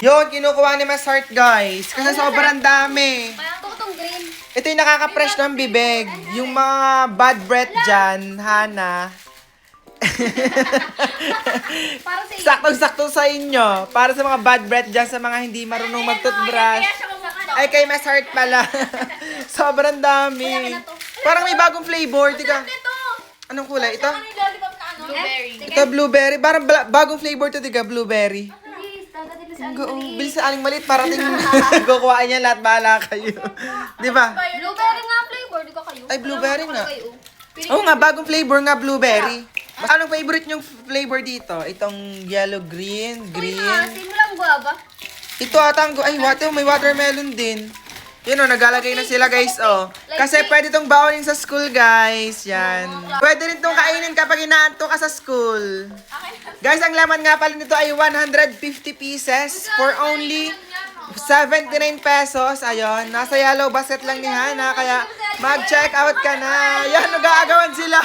Yun, kinukuha ni Mas Heart, guys. Kasi sobrang dami. Kaya ito itong green. Ito yung nakaka-fresh ng bibig. Yung mga bad breath dyan, Hana. Para sa iyo. Saktong-sakto sa inyo. Para sa mga bad breath dyan, sa mga hindi marunong mag-toothbrush. Ay, kay Mas Heart pala. Sobrang dami. Parang may bagong flavor. Tika. Anong kulay? Ito? Blueberry. Ito, blueberry. Parang bagong flavor to, tiga, blueberry. Please, dadating na sa Bilis sa aling maliit. Parang kukuhaan niya lahat. Bahala kayo. Di ba? Blueberry nga flavor, di ka kayo. Ay, blueberry Wala nga. kayo. Oo nga, bagong flavor nga, blueberry. Anong favorite nyong flavor dito? Itong yellow, green, green. Asin mo lang guava. Ito ata ang, ay, may watermelon din. Yun o, naglalagay na sila guys, oh. Kasi pwede itong baonin sa school, guys. Yan. Pwede rin itong kainin kapag inaanto ka sa school. Guys, ang laman nga pala nito ay 150 pieces for only 79 pesos. Ayun, nasa yellow basket lang ni Hana. Kaya mag-check out ka na. Yan, nag-aagawan sila.